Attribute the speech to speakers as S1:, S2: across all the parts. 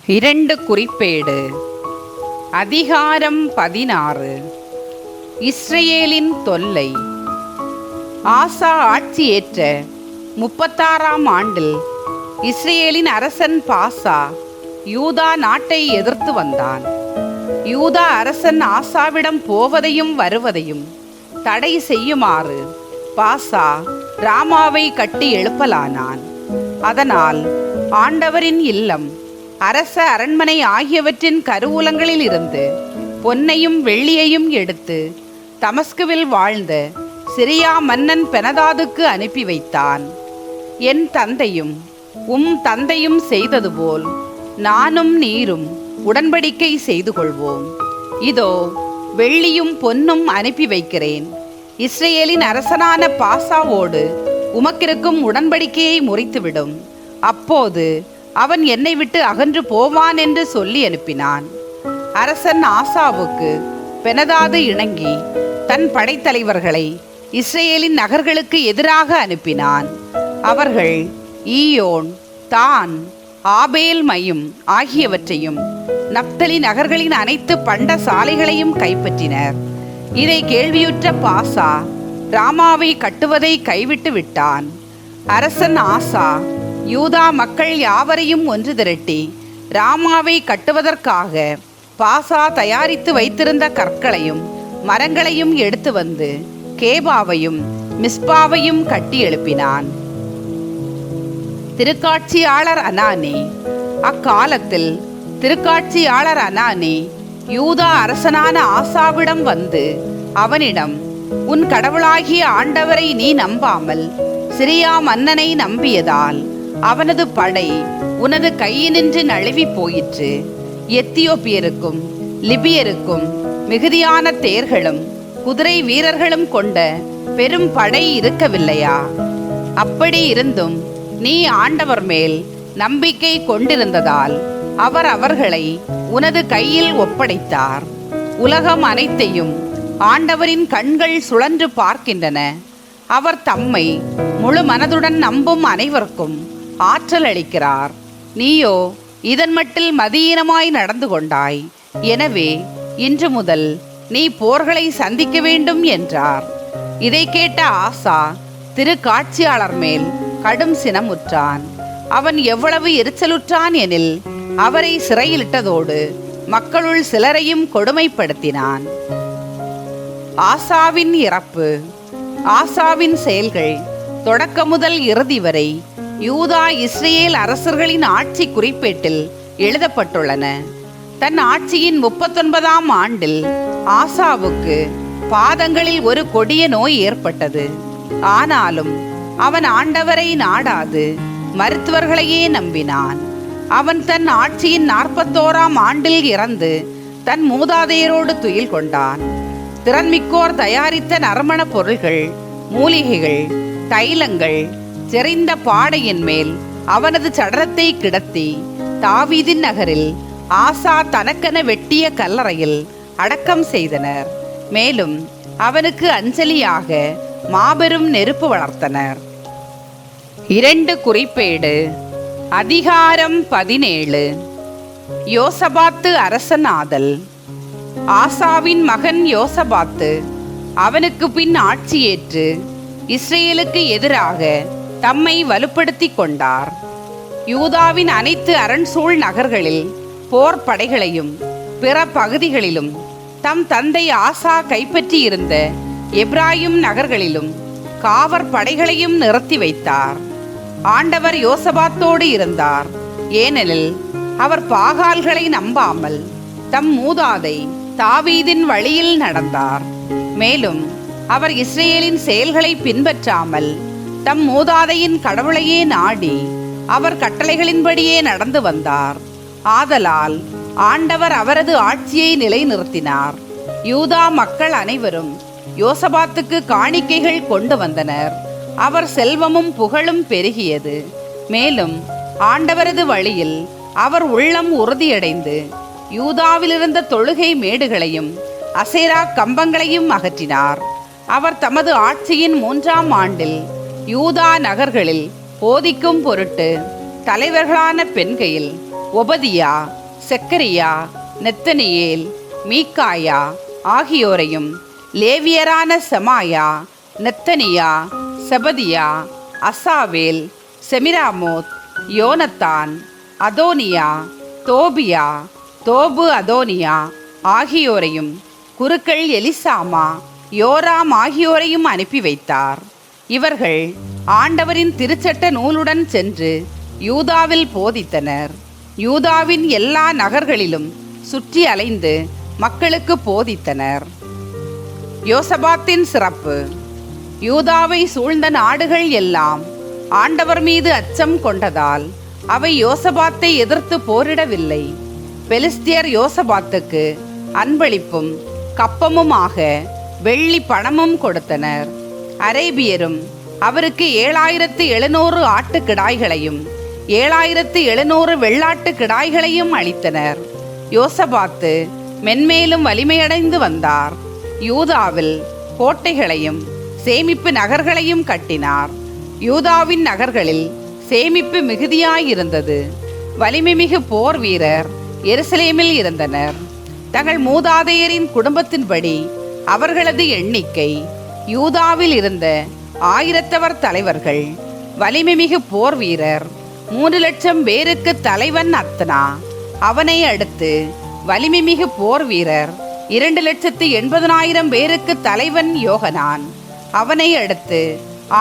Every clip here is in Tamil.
S1: 2 குறிப்பேடு. அதிகாரம் 16. இஸ்ரவேலின் தொல்லை. ஆசா ஆட்சியேற்ற 36ஆம் ஆண்டில் இஸ்ரவேலின் அரசன் பாசா யூதா நாட்டை எதிர்த்து வந்தான். யூதா அரசன் ஆசாவிடம் போவதையும் வருவதையும் தடை செய்யுமாறு பாசா ராமாவை கட்டி எழுப்பலானான். அதனால் ஆண்டவரின் இல்லம், அரச அரண்மனை ஆகியவற்றின் கருவூலங்களில் இருந்து பொன்னையும் வெள்ளியையும் எடுத்து தமஸ்குவில் வாழ்ந்த சிரியா மன்னன் பெனதாதுக்கு அனுப்பி வைத்தான். என் தந்தையும் தந்தையும் செய்தது போல் நானும் நீரும் உடன்படிக்கை செய்து கொள்வோம். இதோ வெள்ளியும் பொன்னும் அனுப்பி வைக்கிறேன். இஸ்ரவேலின் அரசனான பாசாவோடு உமக்கிருக்கும் உடன்படிக்கையை முறித்துவிடும். அப்போது அவன் என்னை விட்டு அகன்று போவான் என்று சொல்லி அனுப்பினான். அரசன் ஆசாவுக்கு பெனதாது இணங்கி தன் படைத்தலைவர்களை இஸ்ரவேலின் நகர்களுக்கு எதிராக அனுப்பினான். அவர்கள் ஈயோன், தான், ஆபேல் மயும் ஆகியவற்றையும் நப்தலி நகர்களின் அனைத்து பண்ட சாலைகளையும் கைப்பற்றினர். இதை கேள்வியுற்ற பாசா ராமாவை கட்டுவதை கைவிட்டு விட்டான். அரசன் ஆசா யூதா மக்கள் யாவரையும் ஒன்று திரட்டி ராமாவை கட்டுவதற்காக பாசா தயாரித்து வைத்திருந்த கற்களையும் மரங்களையும் எடுத்து வந்து கேபாவையும் மிஸ்பாவையும் கட்டி எழுப்பினான். திருக்காட்சியாளர் அனானி. அக்காலத்தில் திருக்காட்சியாளர் அனானி யூதா அரசனான ஆசாவிடம் வந்து அவனிடம், உன் கடவுளாகிய ஆண்டவரை நீ நம்பாமல் சிரியா மன்னனை நம்பியதால் அவனது படை உனது கையினின்று நழுவி போயிற்று. எத்தியோப்பியருக்கும் லிபியருக்கும் மிகுதியான தேர்களும் குதிரை வீரர்களும் கொண்ட பெரும் படை இருக்கவில்லையா? அப்படி இருந்தும் நீ ஆண்டவர் மேல் நம்பிக்கை கொண்டிருந்ததால் அவர் அவர்களை உனது கையில் ஒப்படைத்தார். உலகம் அனைத்தையும் ஆண்டவரின் கண்கள் சுழன்று பார்க்கின்றன. அவர் தம்மை முழு மனதுடன் நம்பும் அனைவருக்கும் ஆற்றல் அளிக்கிறார். நீயோ இதன் மட்டில் மதியீனமாய் நடந்து கொண்டாய். எனவே இன்று முதல் நீ போர்களை சந்திக்க வேண்டும் என்றார். இதை கேட்ட ஆசா திருக்காட்சியாளர் மேல் கடும் சினமுற்றான். அவன் எவ்வளவு எரிச்சலுற்றான் எனில் அவரை சிறையிலிட்டதோடு மக்களுள் சிலரையும் கொடுமைப்படுத்தினான். ஆசாவின் இறப்பு. ஆசாவின் செயல்கள் தொடக்க முதல் இறுதி வரை யூதா இஸ்ரவேல் அரசர்களின் ஆட்சி குறிப்பேட்டில் எழுதப்பட்டுள்ளன. தன் ஆட்சியின் 39ஆம் ஆண்டில் ஆசாவுக்கு பாதங்களில் ஒரு கொடிய நோய் ஏற்பட்டது. ஆனாலும் அவன் ஆண்டவரை நாடாது மருத்துவர்களையே நம்பினான். அவன் தன் ஆட்சியின் 41ஆம் ஆண்டில் இறந்து தன் மூதாதையரோடு துயில் கொண்டான். திறன்மிக்கோர் தயாரித்த நறுமண பொருள்கள், மூலிகைகள், தைலங்கள் செறிந்த பாடையின் மேல் அவனது சடலத்தை கிடத்தி தாவீதின் நகரில் ஆசா தனக்கென வெட்டிய கல்லறையில் அடக்கம் செய்தனர். மேலும் அவனுக்கு அஞ்சலியாக மாபெரும் நெருப்பு வளர்த்தனர். 2 குறிப்பேடு. அதிகாரம் 17. யோசபாத்து அரசனாதல். ஆசாவின் மகன் யோசபாத்து அவனுக்கு பின் ஆட்சியேற்று இஸ்ரவேலுக்கு எதிராக தம்மை வலுப்படுத்தி கொண்டார். யூதாவின் அனைத்து அரண்சூழ் நகர்களில் போர் படைகளையும் பிற பகுதிகளிலும் தம் தந்தை ஆசா கைப்பற்றியிருந்த எப்ராயிம் நகர்களிலும் காவற் படைகளையும் நிறுத்தி வைத்தார். ஆண்டவர் யோசபாத்தோடு இருந்தார். ஏனெனில் அவர் பாகால்களை நம்பாமல் தம் மூதாதை தாவீதின் வழியில் நடந்தார். மேலும் அவர் இஸ்ரவேலின் செயல்களை பின்பற்றாமல் தம் மூதாதையின் கடவுளையே நாடி அவர் கட்டளைகளின்படியே நடந்து வந்தார். ஆதலால் ஆண்டவர் அவரது ஆட்சியை நிலைநிறுத்தினார். யூதா மக்கள் அனைவரும் யோசபாத்துக்கு காணிக்கைகள் கொண்டு வந்தனர். அவர் செல்வமும் புகழும் பெருகியது. மேலும் ஆண்டவரது வழியில் அவர் உள்ளம் உறுதியடைந்து யூதாவிலிருந்த தொழுகை மேடுகளையும் அசேரா கம்பங்களையும் அகற்றினார். அவர் தமது ஆட்சியின் 3ஆம் ஆண்டில் யூதா நகர்களில் போதிக்கும் பொருட்டு தலைவர்களான பெண்கையில் ஒபதியா, செக்கரியா, நெத்தனியேல், மீகாயா ஆகியோரையும், லேவியரான செமாயா, நெத்தனியா, செபதியா, அசாவேல், செமிராமோத், யோனத்தான், அதோனியா, தோபியா, தோபு அதோனியா ஆகியோரையும், குருக்கள் எலிசாமா, யோராம் ஆகியோரையும் அனுப்பி வைத்தார். இவர்கள் ஆண்டவரின் திருச்சட்ட நூலுடன் சென்று யூதாவில் போதித்தனர். யூதாவின் எல்லா நகர்களிலும் சுற்றி அலைந்து மக்களுக்கு போதித்தனர். யோசபாத்தின் சிறப்பு. யூதாவை சூழ்ந்த நாடுகள் எல்லாம் ஆண்டவர் மீது அச்சம் கொண்டதால் அவை யோசபாத்தை எதிர்த்து போரிடவில்லை. பெலிஸ்தியர் யோசபாத்துக்கு அன்பளிப்பும் கப்பமுமாக வெள்ளி பணமும் கொடுத்தனர். அரேபியரும் அவருக்கு 7700 ஆட்டுக்கிடாய்களையும் 7700 வெள்ளாட்டு கிடாய்களையும் அளித்தனர். யோசபாத்து மென்மேலும் வலிமையடைந்து வந்தார். யூதாவில் கோட்டைகளையும் சேமிப்பு நகர்களையும் கட்டினார். யூதாவின் நகர்களில் சேமிப்பு மிகுதியாயிருந்தது. வலிமைமிகு போர் வீரர் எருசலேமில் இருந்தனர். தங்கள் மூதாதையரின் குடும்பத்தின்படி அவர்களது எண்ணிக்கை யூதாவில் இருந்த 1000 தலைவர்கள். வலிமைமிகு போர் வீரர் 3,00,000 பேருக்கு தலைவன் அத்னா. அவனை அடுத்து வலிமைமிகு போர் வீரர் 2,80,000 பேருக்கு தலைவன் யோகனான். அவனை அடுத்து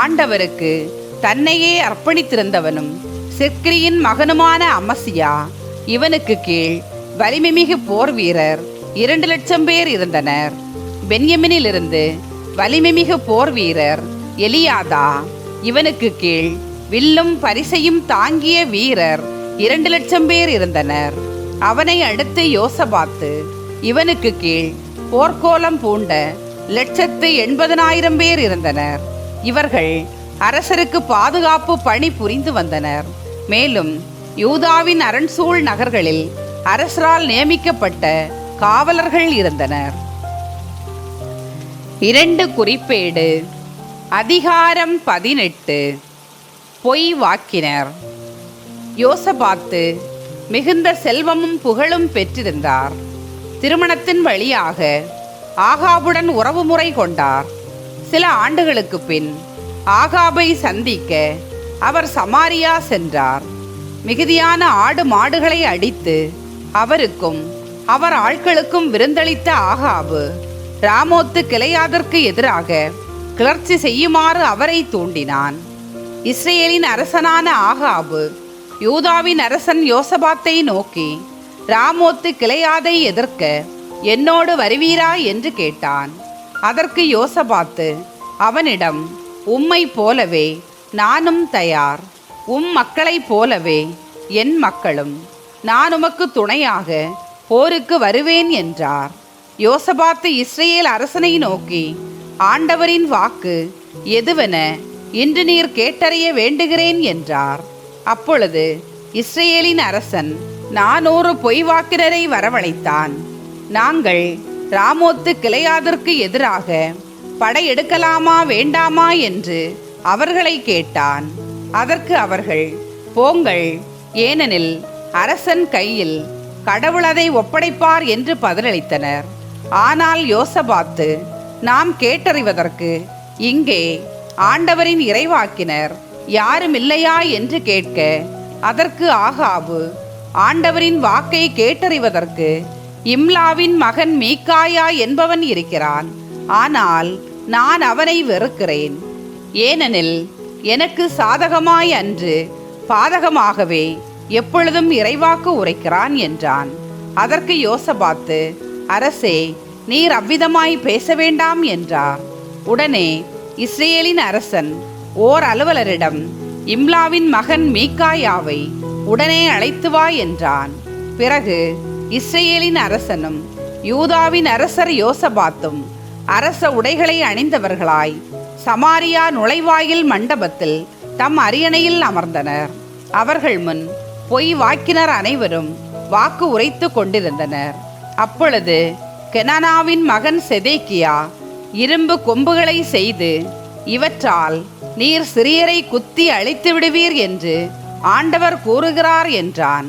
S1: ஆண்டவருக்கு தன்னையே அர்ப்பணித்திருந்தவனும் சிக்ரியின் மகனுமான அமசியா. இவனுக்கு கீழ் வலிமைமிகு போர் வீரர் 2,00,000 பேர் இருந்தனர். பென்யமினிலிருந்து வலிமைமிகு போர் வீரர் எலியாதா. இவனுக்கு கீழ் வில்லும் பரிசையும் தாங்கிய வீரர் 2,00,000 பேர் இருந்தனர். அவனை அடுத்து யோசபாத்து. இவனுக்கு கீழ் போர்க்கோலம் பூண்ட 1,80,000 பேர் இருந்தனர். இவர்கள் அரசருக்கு பாதுகாப்பு பணி புரிந்து வந்தனர். மேலும் யூதாவின் அரண்சூழ் நகர்களில் அரசரால் நியமிக்கப்பட்ட காவலர்கள் இருந்தனர். 2 குறிப்பேடு. அதிகாரம் 18. பொய் வாக்கினர். யோசபாத்து மிகுந்த செல்வமும் புகழும் பெற்றிருந்தார். திருமணத்தின் வழியாக ஆகாபுடன் உறவுமுறை கொண்டார். சில ஆண்டுகளுக்கு பின் ஆகாபை சந்திக்க அவர் சமாரியா சென்றார். மிகுதியான ஆடு மாடுகளை அடித்து அவருக்கும் அவர் ஆட்களுக்கும் விருந்தளித்த ஆகாபு ராமோத்து கிளையாதற்கு எதிராக கிளர்ச்சி செய்யுமாறு அவரை தூண்டினான். இஸ்ரேலின் அரசனான ஆகாபு யூதாவின் அரசன் யோசபாத்தை நோக்கி, ராமோத்து கிளையாதை எதிர்க்க என்னோடு வருவீரா என்று கேட்டான். அதற்கு யோசபாத்து அவனிடம், உம்மை போலவே நானும் தயார், மக்களைப் போலவே என் மக்களும், நான் உமக்கு துணையாக போருக்கு வருவேன் என்றார். யோசபாத்து இஸ்ரேல் அரசனை நோக்கி, ஆண்டவரின் வாக்கு எதுவென இன்று நீர் கேட்டறிய வேண்டுகிறேன் என்றார். அப்பொழுது இஸ்ரேலின் அரசன் 400 பொய் வாக்கினரை வரவழைத்தான். நாங்கள் ராமோத்து கிளையாதற்கு எதிராக படையெடுக்கலாமா வேண்டாமா என்று அவர்களை கேட்டான். அதற்கு அவர்கள், போங்கள், ஏனெனில் அரசன் கையில் கடவுள் அதை ஒப்படைப்பார் என்று பதிலளித்தனர். ஆனால் யோசபாத்து, நாம் கேட்டறிவதற்கு இங்கே ஆண்டவரின் இறைவாக்கினர் யாரும் இல்லையா என்று கேட்க, அதற்கு ஆகாபு, ஆண்டவரின் வாக்கை கேட்டறிவதற்கு இம்லாவின் மகன் மீகாயா என்பவன் இருக்கிறான். ஆனால் நான் அவனை வெறுக்கிறேன். ஏனெனில் எனக்கு சாதகமாய் அன்று பாதகமாகவே எப்பொழுதும் இறைவாக்கு உரைக்கிறான் என்றான். அதற்கு யோசபாத்து, அரசே, நீர் அவ்விதமாய் பேச வேண்டாம் என்றார். உடனே இஸ்ரேலின் அரசன் ஓர் அலுவலரிடம், இம்லாவின் மகன் மீகாயாவை உடனே அழைத்து வா என்றான். பிறகு இஸ்ரேலின் அரசனும் யூதாவின் அரசர் யோசபாத்தும் அரச உடைகளை அணிந்தவர்களாய் சமாரியா நுழைவாயில் மண்டபத்தில் தம் அரியணையில் அமர்ந்தனர். அவர்கள் முன் பொய் வாக்கினர் அனைவரும் வாக்கு உரைத்து கொண்டிருந்தனர். அப்பொழுது கெனானாவின் மகன் செதேக்கியா இரும்பு கொம்புகளை செய்து, இவற்றால் நீர் சிறியரை குத்தி அழித்து விடுவீர் என்று ஆண்டவர் கூறுகிறார் என்றான்.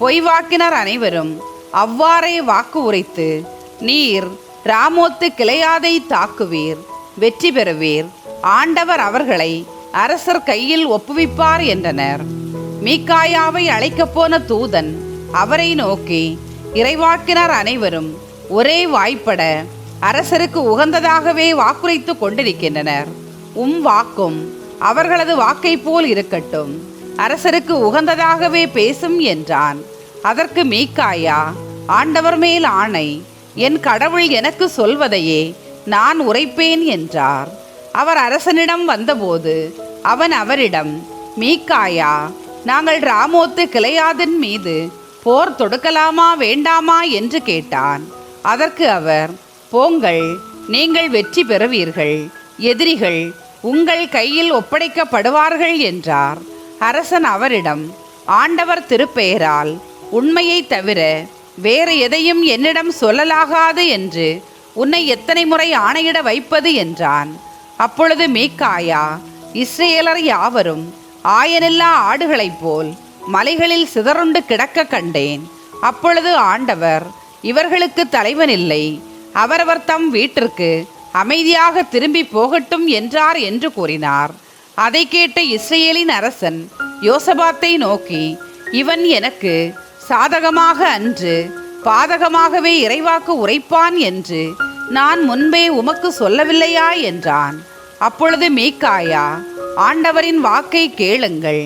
S1: பொய்வாக்கினர் அனைவரும் அவ்வாறே வாக்கு உரைத்து, நீர் ராமோத்து கிளையாதை தாக்குவீர், வெற்றி பெறுவீர், ஆண்டவர் அவர்களை அரசர் கையில் ஒப்புவிப்பார் என்றனர். மீகாயாவை அழைக்கப் போன தூதன் அவரை நோக்கி, இறைவாக்கினர் அனைவரும் ஒரே வாய்ப்பட அரசருக்கு உகந்ததாகவே வாக்குரைத்து கொண்டிருக்கின்றனர். வாக்கும் அவர்களது வாக்கை போல் இருக்கட்டும், அரசருக்கு உகந்ததாகவே பேசும் என்றான். அதற்கு மீகாயா, ஆண்டவர் மேல் ஆணை, என் கடவுள் எனக்கு சொல்வதையே நான் உரைப்பேன் என்றார். அவர் அரசனிடம் வந்தபோது அவன் அவரிடம், மீகாயா, நாங்கள் ராமோத்து கிளையாதின் மீது போர் தொடுக்கலாமா வேண்டாமா என்று கேட்டான். அதற்கு அவர், போங்கள், நீங்கள் வெற்றி பெறுவீர்கள், எதிரிகள் உங்கள் கையில் ஒப்படைக்கப்படுவார்கள் என்றார். அரசன் அவரிடம், ஆண்டவர் திருப்பெயரால் உண்மையை தவிர வேறு எதையும் என்னிடம் சொல்லலாகாது என்று உன்னை எத்தனை முறை ஆணையிட வைப்பது என்றான். அப்பொழுது மீகாயா, இஸ்ரேலர் யாவரும் ஆயனில்லா ஆடுகளைப் போல் மலைகளில் சிதறுண்டு கிடக்க கண்டேன். அப்பொழுது ஆண்டவர், இவர்களுக்கு தலைவன் இல்லை, அவரவர் தம் வீட்டிற்கு அமைதியாக திரும்பி போகட்டும் என்றார் என்று கூறினார். அதை கேட்ட இஸ்ரேலின் அரசன் யோசபாத்தை நோக்கி, இவன் எனக்கு சாதகமாக அன்று பாதகமாகவே இறைவாக்கு உரைப்பான் என்று நான் முன்பே உமக்கு சொல்லவில்லையா என்றான். அப்பொழுது மீகாயா, ஆண்டவரின் வாக்கை கேளுங்கள்,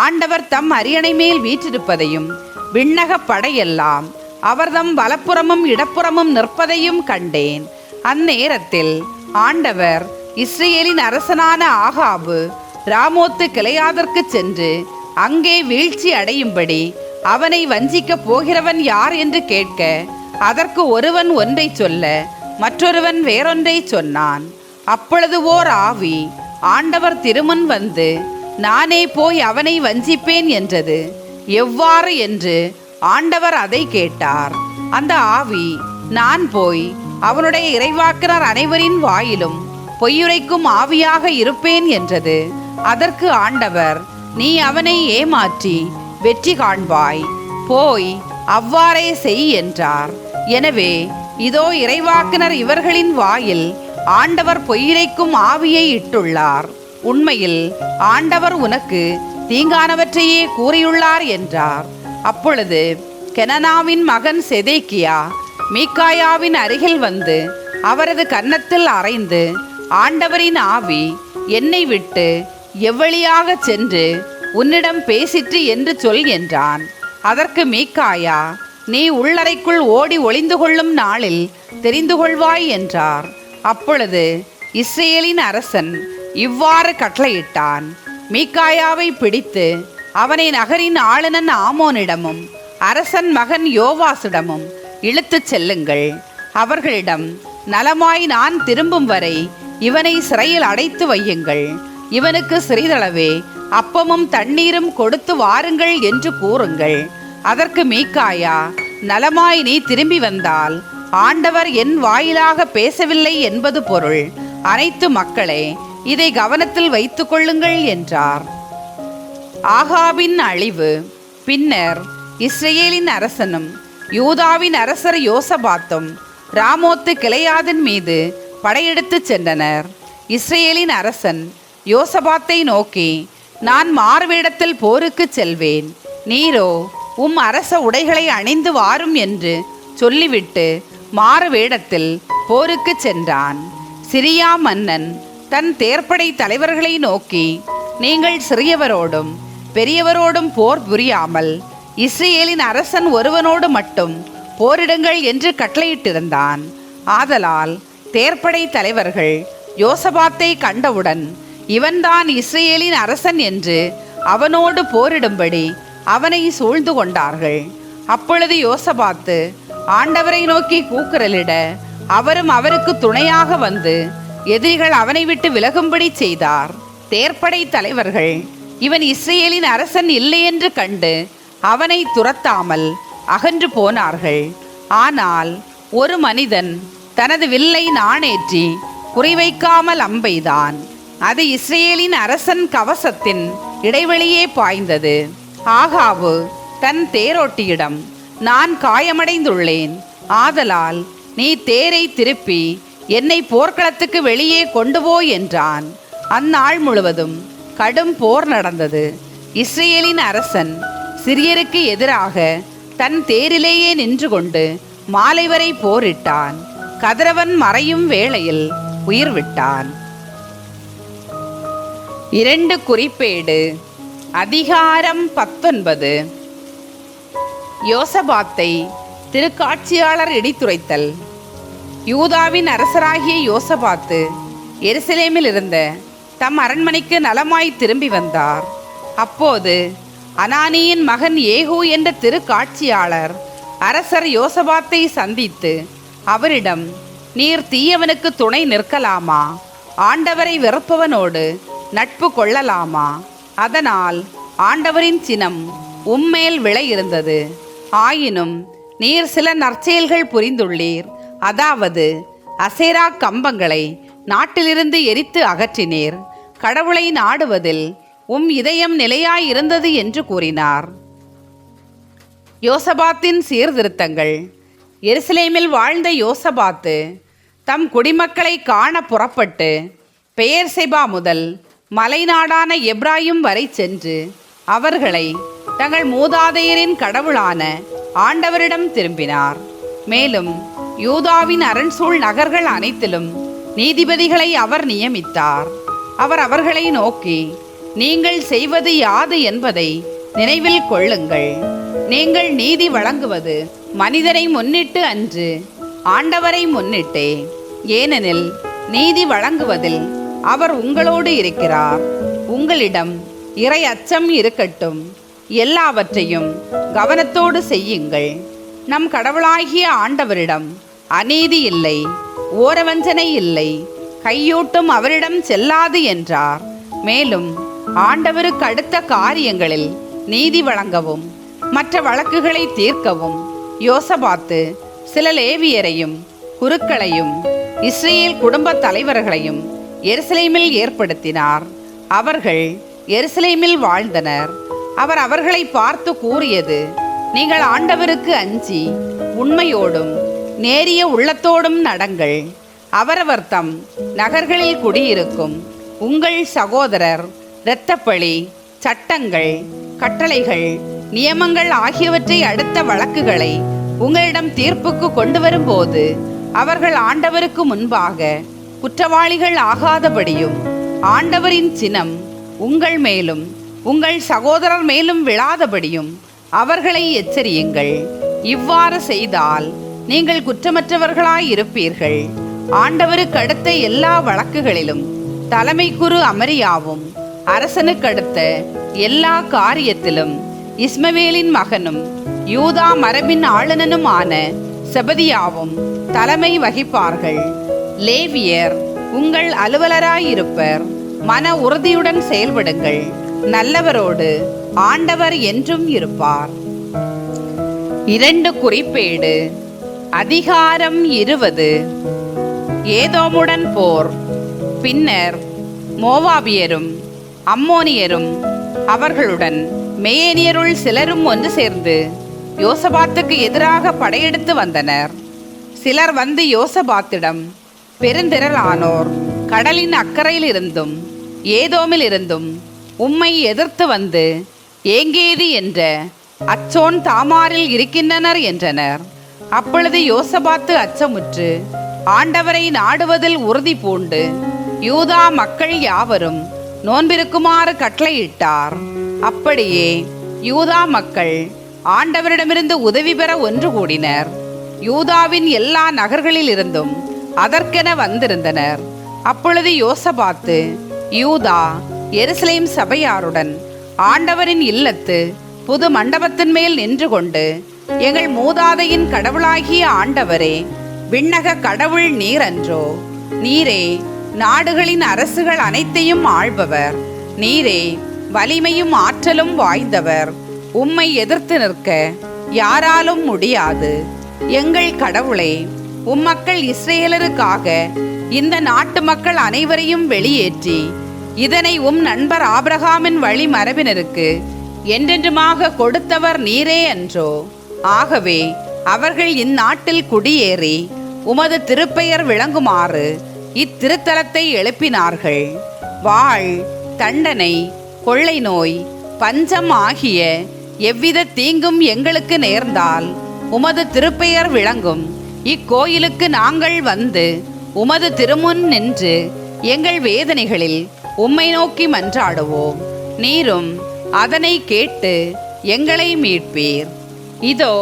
S1: ஆண்டவர் தம் அரியணை மேல் வீற்றிருப்பதையும் விண்ணக படையெல்லாம் அவர்தம் வலப்புறமும் இடப்புறமும் நிற்பதையும் கண்டேன். அந்நேரத்தில் ஆண்டவர் இஸ்ரேலின் அரசனான ஆகாபு ராமோத்து கிளையாதற்கு சென்று அங்கே வீழ்ச்சி அடையும்படி அவனை வஞ்சிக்கப் போகிறவன் யார் என்று கேட்க, அதற்கு ஒருவன் ஒன்றை சொல்ல மற்றொருவன் வேறொன்றை சொன்னான். அப்பொழுது ஓர் ஆவி ஆண்டவர் திருமுன் வந்து, நானே போய் அவனை வஞ்சிப்பேன் என்றது. எவ்வாறு என்று ஆண்டவர் அதை கேட்டார். அந்த ஆவி, நான் போய் அவனுடைய இறைவாக்கினர் அனைவரின் வாயிலும் பொய்யுரைக்கும் ஆவியாக இருப்பேன் என்றது. அதற்கு ஆண்டவர், நீ அவனை ஏமாற்றி வெற்றி காண்பாய், போய் அவ்வாறே செய் என்றார். எனவே இதோ இறைவாக்கினர் இவர்களின் வாயில் ஆண்டவர் பொய்யுரைக்கும் ஆவியை இட்டுள்ளார். உண்மையில் ஆண்டவர் உனக்கு தீங்கானவற்றையே கூறியுள்ளார் என்றார். அப்பொழுது கெனனாவின் மகன் செதேக்கியா மீகாயாவின் அருகில் வந்து அவரது கன்னத்தில் அறைந்து, ஆண்டவரின் ஆவி என்னை விட்டு எவ்வழியாக சென்று உன்னிடம் பேசிற்று என்று சொல் என்றான். அதற்கு மீகாயா, நீ உள்ளறைக்குள் ஓடி ஒளிந்து கொள்ளும் நாளில் தெரிந்து கொள்வாய் என்றார். அப்பொழுது இஸ்ரேலின் அரசன் இவ்வாறு கட்டளையிட்டான், மீகாயாவை பிடித்து அவனை நகரின் ஆளுநன் ஆமோனிடமும் அரசன் மகன் யோவாசிடமும் இழுத்துச் செல்லுங்கள். அவர்களிடம், நலமாய் நான் திரும்பும் வரை இவனை சிறையில் அடைத்து வையுங்கள், இவனுக்கு சிறிதளவே அப்பமும் தண்ணீரும் கொடுத்து வாருங்கள் என்று கூறுங்கள். அதற்கு மீகாயா, நலமாய் நீ திரும்பி வந்தால் ஆண்டவர் என் வாயிலாக பேசவில்லை என்பது பொருள். அனைத்து மக்களே, இதை கவனத்தில் வைத்துக் கொள்ளுங்கள் என்றார். ஆகாபின் அழிவு. பின்னர் இஸ்ரேலின் அரசனும் யூதாவின் அரசர் யோசபாத்தும் ராமோத்து கிளையாதின் மீது படையெடுத்துச் சென்றனர். இஸ்ரேலின் அரசன் யோசபாத்தை நோக்கி, நான் மாறுவேடத்தில் போருக்கு செல்வேன், நீரோ அரச உடைகளை அணிந்து வாரும் என்று சொல்லிவிட்டு மாறுவேடத்தில் போருக்கு சென்றான். சிரியா மன்னன் தன் தேர்ப்படை தலைவர்களை நோக்கி, நீங்கள் சிறியவரோடும் பெரியவரோடும் போர் புரியாமல் இஸ்ரேலின் அரசன் ஒருவனோடு மட்டும் போரிடுங்கள் என்று கட்டளையிட்டிருந்தான். ஆதலால் தேர்ப்படை தலைவர்கள் யோசபாத்தை கண்டவுடன், இவன்தான் இஸ்ரேலின் அரசன் என்று அவனோடு போரிடும்படி அவனை சூழ்ந்து கொண்டார்கள். அப்பொழுது யோசபாத்து ஆண்டவரை நோக்கி கூக்குரலிட, அவரும் அவருக்கு துணையாக வந்து எதிரிகள் அவனை விட்டு விலகும்படி செய்தார். தேர்ப்படை தலைவர்கள் இவன் இஸ்ரேலின் அரசன் இல்லை என்று கண்டு அவனை துரத்தாமல் அகன்று போனார்கள். ஆனால் ஒரு மனிதன் தனது வில்லை நாணேற்றி குறிவைக்காமல் அம்பெய்தான். அது இஸ்ரேலின் அரசன் கவசத்தின் இடைவெளியே பாய்ந்தது. ஆகாபு தன் தேரோட்டியிடம், நான் காயமடைந்துள்ளேன், ஆதலால் நீ தேரை திருப்பி என்னை போர்க்களத்துக்கு வெளியே கொண்டு போ என்றான். அந்நாள் முழுவதும் கடும் போர் நடந்தது. இஸ்ரேலின் அரசன் சிரியருக்கு எதிராக தன் தேரிலேயே நின்று கொண்டு மாலை வரை போரிட்டான். கதிரவன் மறையும் வேளையில் உயிர் விட்டான். 2 குறிப்பேடு அதிகாரம் 19. யோசபாத்தை திருக்காட்சியாளர் இடித்துரைத்தல். யூதாவின் அரசராகிய யோசபாத்து எருசலேமில் இருந்த தம் அரண்மனைக்கு நலமாய் திரும்பி வந்தார். அப்போது அனானியின் மகன் ஏகு என்ற திருக்காட்சியாளர் அரசர் யோசபாத்தை சந்தித்து அவரிடம், நீர் தீயவனுக்கு துணை நிற்கலாமா? ஆண்டவரை வெறுப்பவனோடு நட்பு கொள்ளலாமா? அதனால் ஆண்டவரின் சினம் உம்மேல் விளை இருந்தது. ஆயினும் நீர் சில நற்செயல்கள் புரிந்துள்ளீர். அதாவது அசேரா கம்பங்களை நாட்டிலிருந்து எரித்து அகற்றினீர். கடவுளை நாடுவதில் இதயம் நிலையாயிருந்தது என்று கூறினார். யோசபாத்தின் சீர்திருத்தங்கள். எருசலேமில் வாழ்ந்த யோசபாத்து தம் குடிமக்களை காண புறப்பட்டு பெயர்செபா முதல் மலைநாடான எப்ராயிம் வரை சென்று அவர்களை தங்கள் மூதாதையரின் கடவுளான ஆண்டவரிடம் திரும்பினார். மேலும் யூதாவின் அரண்சூழ் நகர்கள் அனைத்திலும் நீதிபதிகளை அவர் நியமித்தார். அவர் அவர்களை நோக்கி, நீங்கள் செய்வது யாது என்பதை நினைவில் கொள்ளுங்கள். நீங்கள் நீதி வழங்குவது மனிதரை முன்னிட்டு அன்று, ஆண்டவரை முன்னிட்டே. ஏனெனில் நீதி வழங்குவதில் அவர் உங்களோடு இருக்கிறார். உங்களிடம் இறை அச்சம் இருக்கட்டும். எல்லாவற்றையும் கவனத்தோடு செய்யுங்கள். நம் கடவுளாகிய ஆண்டவரிடம் அநீதி இல்லை, ஓரவஞ்சனை இல்லை, கையூட்டும் அவரிடம் செல்லாது என்றார். மேலும் ஆண்டவருக்கு அடுத்த காரியங்களில் நீதி வழங்கவும் மற்ற வழக்குகளை தீர்க்கவும் யோசபாத்து சில லேவியரையும் குருக்களையும் இஸ்ரேல் குடும்ப தலைவர்களையும் எருசலேமில் ஏற்படுத்தினார். அவர்கள் எருசலேமில் வாழ்ந்தனர். அவர் அவர்களை பார்த்து கூறியது, நீங்கள் ஆண்டவருக்கு அஞ்சி உண்மையோடும் நேரிய உள்ளத்தோடும் நடங்கள். அவரவர் தம் நகர்களில் குடியிருக்கும் உங்கள் சகோதரர் இரத்தப்பழி, சட்டங்கள், கட்டளைகள், நியமங்கள் ஆகியவற்றை அடுத்த வழக்குகளை உங்களிடம் தீர்ப்புக்கு கொண்டு வரும்போது அவர்கள் ஆண்டவருக்கு முன்பாக குற்றவாளிகள் ஆகாதபடியும் ஆண்டவரின் சினம் உங்கள் மேலும் உங்கள் சகோதரர் மேலும் விழாதபடியும் அவர்களை எச்சரியுங்கள். இவ்வாறு செய்தால் நீங்கள் குற்றமற்றவர்களாயிருப்பீர்கள். ஆண்டவருக்கு அடுத்த எல்லா வழக்குகளிலும் தலைமை குரு அமரியாவும் அரசனுக்கு அடுத்த எல்லா காரியத்திலும் இஸ்மவேலின் மகனும் யூதா மரபின் ஆளுநனுமான செபதியாவும் தலைமை வகிப்பார்கள். லேவியர் உங்கள் அலுவலராயிருப்பர். மன உறுதியுடன் செயல்படுங்கள். நல்லவரோடு ஆண்டவர் என்றும் இருப்பார். 2 குறிப்பேடு அதிகாரம் 20. ஏதோமுடன் போர். பின்னர் மோவாபியரும் அம்மோனியரும் அவர்களுடன் மேயனியருள் சிலரும் ஒன்று சேர்ந்து யோசபாத்துக்கு எதிராக படையெடுத்து வந்தனர். சிலர் வந்து யோசபாத்திடம், பெருந்திரளானோர் கடலின் அக்கறையில் இருந்தும் ஏதோமில் இருந்தும் உம்மை எதிர்த்து வந்து ஏங்கேதி என்ற அச்சோன் தாமாரில் இருக்கின்றனர் என்றனர். அப்பொழுது யோசபாத்து அச்சமுற்று ஆண்டவரை நாடுவதில் உறுதி பூண்டு யூதா மக்கள் யாவரும் நோன்பிருக்குமாறு கட்டளையிட்டார். அப்படியே யூதா மக்கள் ஆண்டவரிடமிருந்து உதவி பெற ஒன்று கூடினர். யூதாவின் எல்லா நகர்களில் இருந்தும் அதற்கென வந்திருந்தனர். அப்பொழுது யோசபாத்து யூதா எருசலேம் சபையாருடன் ஆண்டவரின் இல்லத்து புது மண்டபத்தின் மேல் நின்று கொண்டு, எங்கள் மூதாதையின் கடவுளாகிய ஆண்டவரே, விண்ணக கடவுள் நீரன்றோ? நீரே நாடுகளின் அரசுகள் அனைத்தையும் ஆள்பவர். நீரே வலிமையும் ஆற்றலும் வாய்ந்தவர். உம்மை எதிர்த்து நிற்க யாராலும் முடியாது. எங்கள் கடவுளே, உம்மக்கள் இஸ்ரேலருக்காக இந்த நாட்டு மக்கள் அனைவரையும் வெளியேற்றி இதனை நண்பர் ஆபிரகாமின் வழி மரபினருக்கு என்றென்றுமாக கொடுத்தவர் நீரே அன்றோ? ஆகவே அவர்கள் இந்நாட்டில் குடியேறி உமது திருப்பெயர் விளங்குமாறு இத்திருத்தலத்தை எழுப்பினார்கள். வாழ், தண்டனை, கொள்ளை நோய், பஞ்சம் ஆகிய எவ்வித தீங்கும் எங்களுக்கு நேர்ந்தால் உமது திருப்பெயர் விளங்கும் இக்கோயிலுக்கு நாங்கள் வந்து உமது திருமுன் நின்று எங்கள் வேதனைகளில் உம்மை நோக்கி மன்றாடுவோம். நீரும் அதனை கேட்டு எங்களை மீட்பீர். இதோ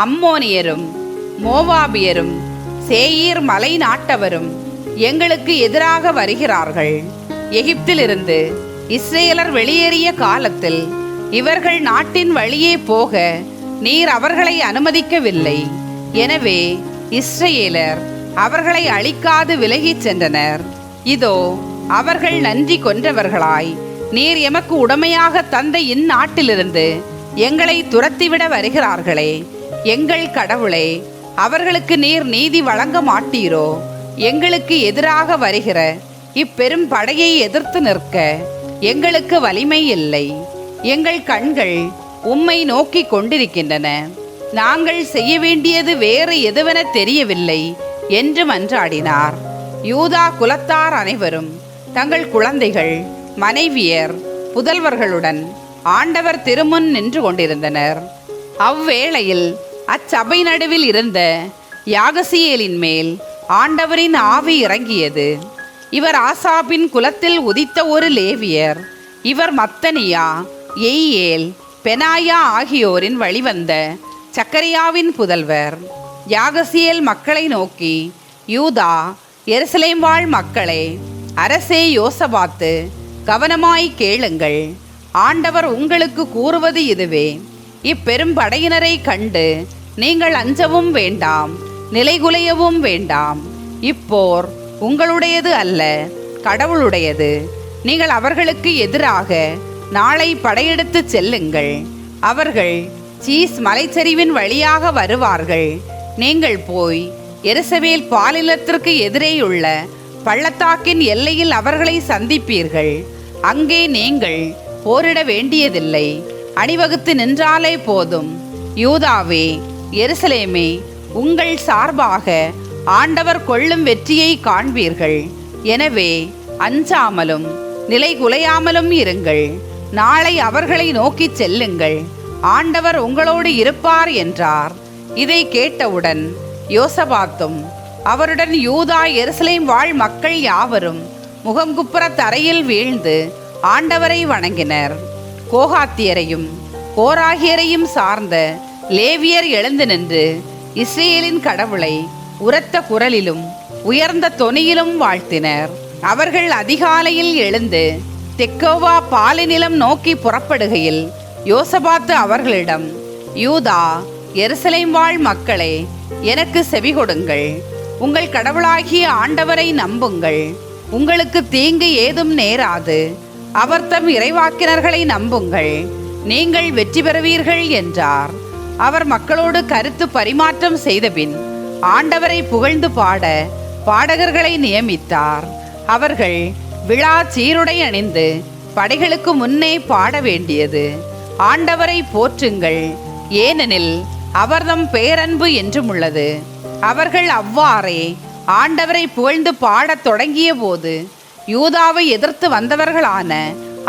S1: அம்மோனியரும் மோவாபியரும் சேயீர் மலை நாட்டவரும் எங்களுக்கு எதிராக வருகிறார்கள். எகிப்திலிருந்து இஸ்ரேலர் வெளியேறிய காலத்தில் இவர்கள் நாட்டின் வழியே போக நீர் அவர்களை அனுமதிக்கவில்லை. எனவே இஸ்ரேலர் அவர்களை அழிக்காது விலகிச் சென்றனர். இதோ அவர்கள் நன்றி கொன்றவர்களாய் நீர் எமக்கு உடமையாக தந்த இந்நாட்டிலிருந்து எங்களை துரத்திவிட வருகிறார்களே. எங்கள் கடவுளே, அவர்களுக்கு நீர் நீதி வழங்க மாட்டீரோ? எங்களுக்கு எதிராக வருகிற இப்பெரும் படையை எதிர்த்து நிற்க எங்களுக்கு வலிமை இல்லை. எங்கள் கண்கள் உம்மை நோக்கி கொண்டிருக்கின்றன. நாங்கள் செய்ய வேண்டியது வேறு எதுவென தெரியவில்லை என்று மன்றாடினார். யூதா குலத்தார் அனைவரும் தங்கள் குழந்தைகள், மனைவியர், புதல்வர்களுடன் ஆண்டவர் திருமுன் நின்று கொண்டிருந்தனர். அவ்வேளையில் அச்சபை நடுவில் இருந்த யாகசியேலின் மேல் ஆண்டவரின் ஆவி இறங்கியது. இவர் ஆசாபின் குலத்தில் உதித்த ஒரு லேவியர். இவர் மத்தனியா, எய்யேல், பெனாயா ஆகியோரின் வழிவந்த சக்கரியாவின் புதல்வர். யாகசியேல் மக்களை நோக்கி, யூதா எருசலேம் வாழ் மக்களே, அரசே யோசபாத்து, கவனமாய் கேளுங்கள். ஆண்டவர் உங்களுக்கு கூறுவது இதுவே: இப்பெரும் படையினரை கண்டு நீங்கள் அஞ்சவும் வேண்டாம், நிலைகுலையவும் வேண்டாம். இப்போர் உங்களுடையது அல்ல, கடவுளுடையது. நீங்கள் அவர்களுக்கு எதிராக நாளை படையெடுத்து செல்லுங்கள். அவர்கள் சீஸ் மலைச்சரிவின் வழியாக வருவார்கள். நீங்கள் போய் எருசலேம் பாலினத்திற்கு எதிரேயுள்ள பள்ளத்தாக்கின் எல்லையில் அவர்களை சந்திப்பீர்கள். அங்கே நீங்கள் போரிட வேண்டியதில்லை, அணிவகுத்து நின்றாலே போதும். யூதாவே, எருசலேமே, உங்கள் சார்பாக ஆண்டவர் கொள்ளும் வெற்றியை காண்பீர்கள். எனவே அஞ்சாமலும் நிலை குலையாமலும் இருங்கள். நாளை அவர்களை நோக்கி செல்லுங்கள், ஆண்டவர் உங்களோடு இருப்பார் என்றார். இதை கேட்டவுடன் யோசபாத்தும் அவருடன் யூதா எருசலேம் வாழ் மக்கள் யாவரும் முகங்குப்புற தரையில் வீழ்ந்து ஆண்டவரை வணங்கினர். கோகாத்தியரையும் கோராகியரையும் சார்ந்த லேவியர் எழுந்து நின்று இஸ்ரேலின் கடவுளை உரத்த குரலிலும் உயர்ந்த தொனியிலும் வாழ்த்தினர். அவர்கள் அதிகாலையில் எழுந்து தெக்கோவா பாலைநிலம் நோக்கி புறப்படுகையில் யோசபாத்து அவர்களிடம், யூதா எருசலேம் வாழ் மக்களே, எனக்கு செவி கொடுங்கள். உங்கள் கடவுளாகிய ஆண்டவரை நம்புங்கள். உங்களுக்கு தீங்கு ஏதும் நேராது. அவர் தம் இறைவாக்கினர்களை நம்புங்கள், நீங்கள் வெற்றி பெறுவீர்கள் என்றார். அவர் மக்களோடு கருத்து பரிமாற்றம் செய்தபின் ஆண்டவரை புகழ்ந்து பாட பாடகர்களை நியமித்தார். அவர்கள் விழா சீருடை அணிந்து படைகளுக்கு முன்னே பாட வேண்டியது: ஆண்டவரை போற்றுங்கள், ஏனெனில் அவர்தம் பேரன்பு என்றும் உள்ளது. அவர்கள் அவ்வாறே ஆண்டவரை புகழ்ந்து பாடத் தொடங்கிய போது யூதாவை எதிர்த்து வந்தவர்களான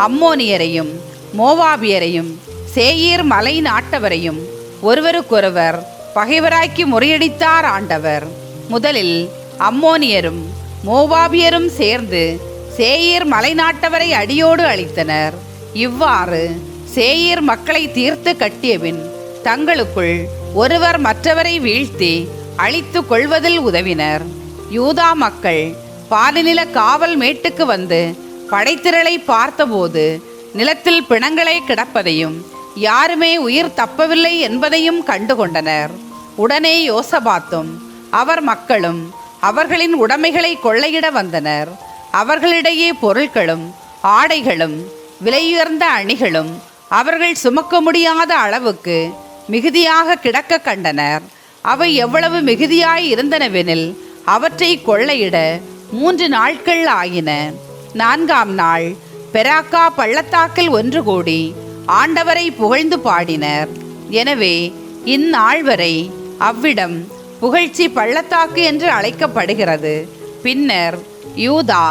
S1: அம்மோனியரையும் மோவாபியரையும் சேயீர் மலை நாட்டவரையும் ஒருவருக்கொருவர் பகைவராக்கி முறியடித்தார் ஆண்டவர். முதலில் அம்மோனியரும் மோவாபியரும் சேர்ந்து சேயீர் மலை நாட்டவரை அடியோடு அழித்தனர். இவ்வாறு சேயீர் மக்களை தீர்த்து கட்டியபின் தங்களுக்குள் ஒருவர் மற்றவரை வீழ்த்தி அழித்து கொள்வதில் உதவினர். யூதா மக்கள் பாலைநில காவல் மேட்டுக்கு வந்து படைத்திரளை பார்த்தபோது நிலத்தில் பிணங்களே கிடப்பதையும் யாருமே உயிர் தப்பவில்லை என்பதையும் கண்டுகொண்டனர். உடனே யோசபாத்தும் அவர் மக்களும் அவர்களின் உடைமைகளை கொள்ளையிட வந்தனர். அவர்களிடையே பொருட்களும் ஆடைகளும் விலையுயர்ந்த அணிகளும் அவர்கள் சுமக்க முடியாத அளவுக்கு மிகுதியாக கிடக்க கண்டனர். அவை எவ்வளவு மிகுதியாய் இருந்தனவெனில் அவற்றை கொள்ளையிட 3 நாட்கள் ஆயின. 4ஆம் நாள் பெராக்கா பள்ளத்தாக்கில் ஒன்று கூடி ஆண்டவரை புகழ்ந்து பாடினர். எனவே இந்நாள் வரை அவ்விடம் புகழ்ச்சி பள்ளத்தாக்கு என்று அழைக்கப்படுகிறது. பின்னர் யூதா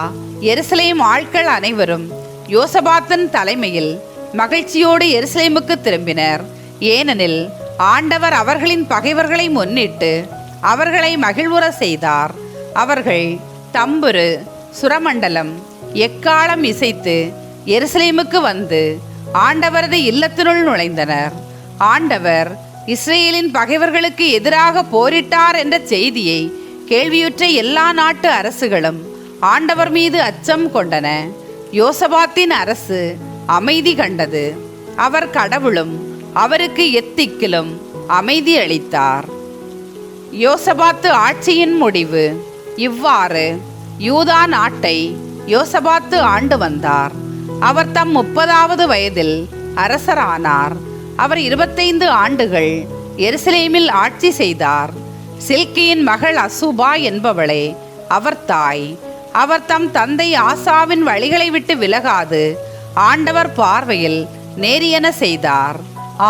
S1: எருசலேம் ஆட்கள் அனைவரும் யோசபாத்தின் தலைமையில் மகிழ்ச்சியோடு எருசலேமுக்கு திரும்பினர். ஏனெனில் ஆண்டவர் அவர்களின் பகைவர்களை முன்னிட்டு அவர்களை மகிழ்வுற செய்தார். அவர்கள் தம்புரு, சுரமண்டலம், எக்காளம் இசைத்து எருசலேமுக்கு வந்து ஆண்டவரது இல்லத்தினுள் நுழைந்தனர். ஆண்டவர் இஸ்ரேலின் பகைவர்களுக்கு எதிராக போரிட்டார் என்ற செய்தியை கேள்வியுற்ற எல்லா நாட்டு அரசுகளும் ஆண்டவர் மீது அச்சம் கொண்டன. யோசபாத்தின் அரசு அமைதி கண்டது. அவர் கடவுளும் அவருக்கு எத்திக்கிலும் அமைதி அளித்தார். யோசபாத்து ஆட்சியின் முடிவு. இவ்வாறு யூதா நாட்டை யோசபாத்து ஆண்டு வந்தார். அவர் தம் 30வது வயதில் அரசரானார். அவர் 25 ஆண்டுகள் எருசலேமில் ஆட்சி செய்தார். சில்கியின் மகள் அசூபா என்பவளே அவர் தாய். அவர் தம் தந்தை ஆசாவின் வழிகளை விட்டு விலகாது ஆண்டவர் பார்வையில் நேரியன செய்தார்.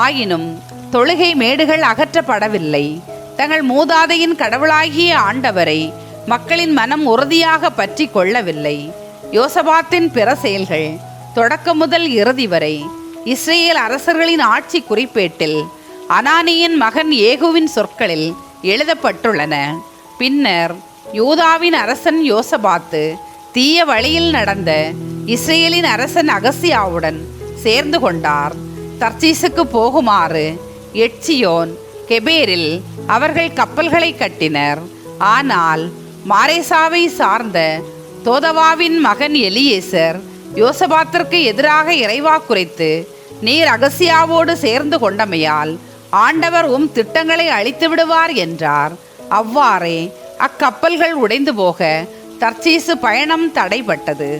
S1: ஆயினும் தொழுகை மேடுகள் அகற்றப்படவில்லை. தங்கள் மூதாதையின் கடவுளாகிய ஆண்டவரை மக்களின் மனம் உறுதியாக பற்றி கொள்ளவில்லை. யோசபாத்தின் பிற செயல்கள் தொடக்கம் முதல் இறுதி வரை இஸ்ரேல் அரசர்களின் ஆட்சி குறிப்பேட்டில் அனானியின் மகன் ஏகுவின் சொற்களில் எழுதப்பட்டுள்ளன. பின்னர் யூதாவின் அரசன் யோசபாத்து தீய வழியில் நடந்த இஸ்ரேலின் அரசன் அகசியாவுடன் சேர்ந்து கொண்டார். தர்சீசுக்கு போகுமாறு எட்சியோன் கெபேரில் அவர்கள் கப்பல்களை கட்டினர். ஆனால் மாரேசாவை சார்ந்த தோதவாவின் மகன் எலியேசர் யோசபாத்திற்கு எதிராக இறைவாக்குரைத்து, நீர் அகசியாவோடு சேர்ந்து கொண்டமையால் ஆண்டவர் திட்டங்களை அழித்து விடுவார் என்றார். அவ்வாறே அக்கப்பல்கள் உடைந்து போக தர்சீசு பயணம் தடைபட்டது.